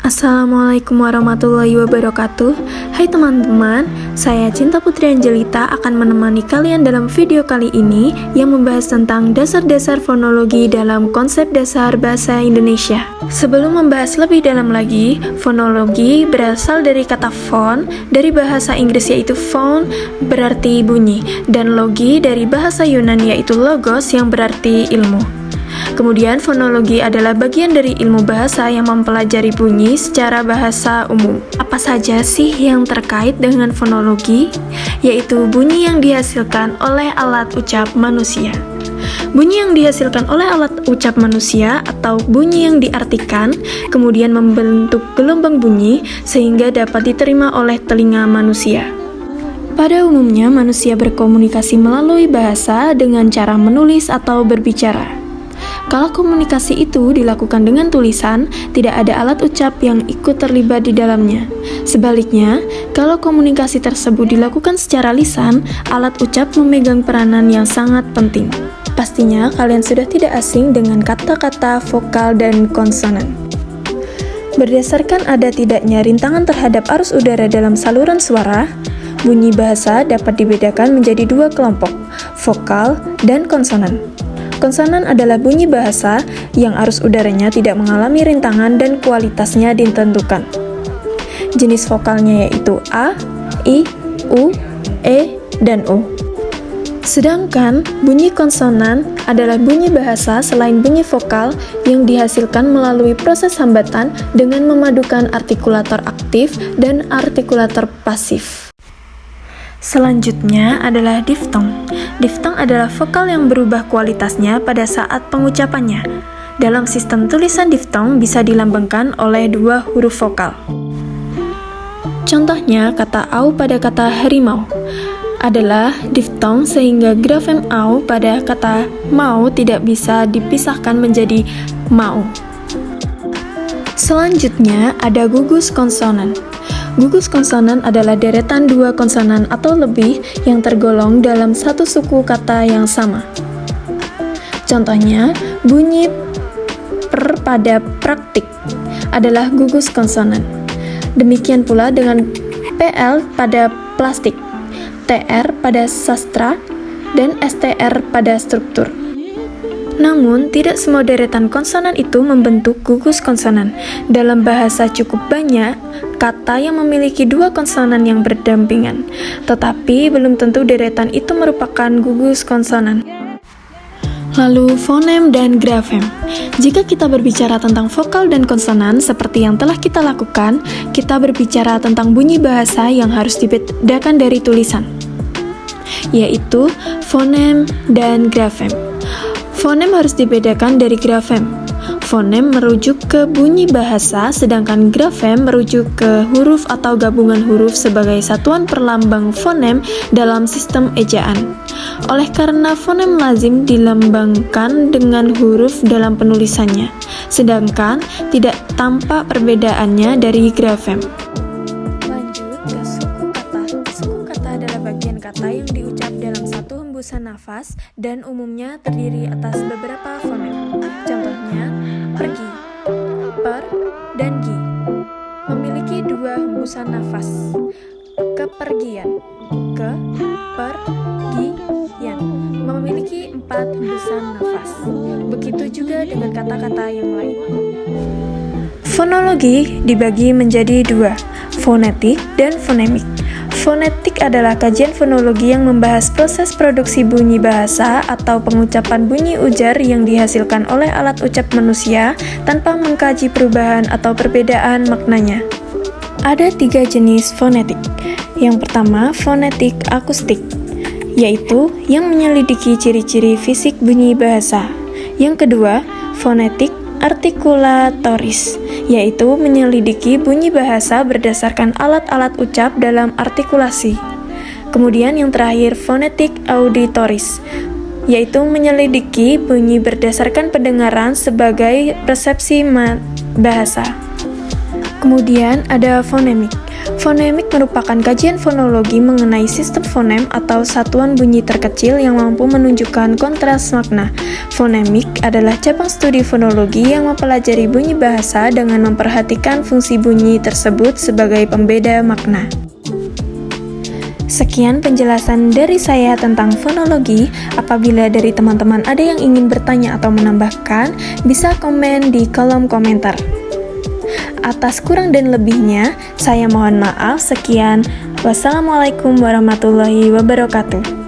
Assalamualaikum warahmatullahi wabarakatuh. Hai teman-teman, saya Cinta Putri Angelita akan menemani kalian dalam video kali ini yang membahas tentang dasar-dasar fonologi dalam konsep dasar bahasa Indonesia. Sebelum membahas lebih dalam lagi, fonologi berasal dari kata fon, dari bahasa Inggris yaitu phone berarti bunyi, dan logi dari bahasa Yunani yaitu logos yang berarti ilmu. Kemudian fonologi adalah bagian dari ilmu bahasa yang mempelajari bunyi secara bahasa umum. Apa saja sih yang terkait dengan fonologi? Yaitu bunyi yang dihasilkan oleh alat ucap manusia. Bunyi yang dihasilkan oleh alat ucap manusia atau bunyi yang diartikan, kemudian membentuk gelombang bunyi sehingga dapat diterima oleh telinga manusia. Pada umumnya, manusia berkomunikasi melalui bahasa dengan cara menulis atau berbicara. Kalau komunikasi itu dilakukan dengan tulisan, tidak ada alat ucap yang ikut terlibat di dalamnya. Sebaliknya, kalau komunikasi tersebut dilakukan secara lisan, alat ucap memegang peranan yang sangat penting. Pastinya kalian sudah tidak asing dengan kata-kata vokal dan konsonan. Berdasarkan ada tidaknya rintangan terhadap arus udara dalam saluran suara, bunyi bahasa dapat dibedakan menjadi dua kelompok, vokal dan konsonan. Konsonan adalah bunyi bahasa yang arus udaranya tidak mengalami rintangan dan kualitasnya ditentukan. Jenis vokalnya yaitu A, I, U, E, dan O. Sedangkan bunyi konsonan adalah bunyi bahasa selain bunyi vokal yang dihasilkan melalui proses hambatan dengan memadukan artikulator aktif dan artikulator pasif. Selanjutnya adalah diftong. Diftong adalah vokal yang berubah kualitasnya pada saat pengucapannya. Dalam sistem tulisan diftong bisa dilambangkan oleh dua huruf vokal. Contohnya kata au pada kata harimau adalah diftong sehingga grafem au pada kata mau tidak bisa dipisahkan menjadi mau. Selanjutnya ada gugus konsonan. Gugus konsonan adalah deretan dua konsonan atau lebih yang tergolong dalam satu suku kata yang sama. Contohnya, bunyi per pada praktik adalah gugus konsonan. Demikian pula dengan PL pada plastik, TR pada sastra, dan STR pada struktur. Namun, tidak semua deretan konsonan itu membentuk gugus konsonan. Dalam bahasa cukup banyak kata yang memiliki dua konsonan yang berdampingan, tetapi belum tentu deretan itu merupakan gugus konsonan. Lalu, fonem dan grafem. Jika kita berbicara tentang vokal dan konsonan seperti yang telah kita lakukan, kita berbicara tentang bunyi bahasa yang harus dibedakan dari tulisan, yaitu fonem dan grafem. Fonem harus dibedakan dari grafem. Fonem merujuk ke bunyi bahasa, sedangkan grafem merujuk ke huruf atau gabungan huruf sebagai satuan perlambang fonem dalam sistem ejaan. Oleh karena fonem lazim dilambangkan dengan huruf dalam penulisannya, sedangkan tidak tampak perbedaannya dari grafem. Lanjut ke suku kata. Suku kata adalah bagian kata yang diucap dalam satu hembusan nafas dan umumnya terdiri atas beberapa fonem. Contohnya, pergi, per, dan gi. Memiliki dua hembusan nafas. Kepergian, ke, per, gi, yan. Memiliki 4 hembusan nafas. Begitu juga dengan kata-kata yang lain. Fonologi dibagi menjadi dua, fonetik dan fonemik. Fonetik adalah kajian fonologi yang membahas proses produksi bunyi bahasa atau pengucapan bunyi ujar yang dihasilkan oleh alat ucap manusia tanpa mengkaji perubahan atau perbedaan maknanya. Ada 3 jenis fonetik. Yang pertama, fonetik akustik, yaitu yang menyelidiki ciri-ciri fisik bunyi bahasa. Yang kedua, fonetik artikulatoris, yaitu menyelidiki bunyi bahasa berdasarkan alat-alat ucap dalam artikulasi. Kemudian yang terakhir, fonetik auditoris, yaitu menyelidiki bunyi berdasarkan pendengaran sebagai persepsi bahasa. Kemudian ada fonemik. Fonemik merupakan kajian fonologi mengenai sistem fonem atau satuan bunyi terkecil yang mampu menunjukkan kontras makna. Fonemik adalah cabang studi fonologi yang mempelajari bunyi bahasa dengan memperhatikan fungsi bunyi tersebut sebagai pembeda makna. Sekian penjelasan dari saya tentang fonologi. Apabila dari teman-teman ada yang ingin bertanya atau menambahkan, bisa komen di kolom komentar. Atas kurang dan lebihnya, saya mohon maaf. Sekian. Wassalamualaikum warahmatullahi wabarakatuh.